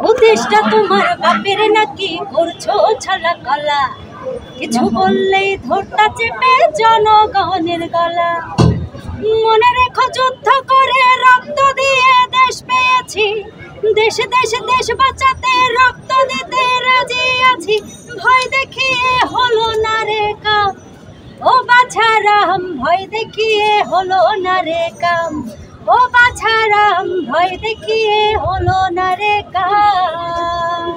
উদ্দেশ্যটা তোমার বাপের নাকি করছো ছলা কলা, কিছু বললেই ধরতা চেপে জনগণের গলা। মনে রেখো যুদ্ধ করে রক্ত দিয়ে দেশ পেয়েছি, দেশে দেশে দেশ বাঁচাতে রক্ত দিতে রাজি আছি। ভয় দেখিয়ে হলো না রে কাম, ও বাছারাম ভয় দেখিয়ে হলো না রে কাম, ও বাছারাম ভয় দেখিয়ে হলো না রে কাম।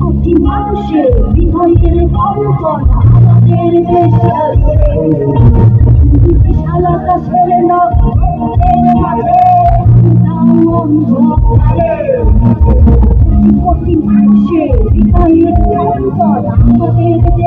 কোটি মানুষের হৃদয়ের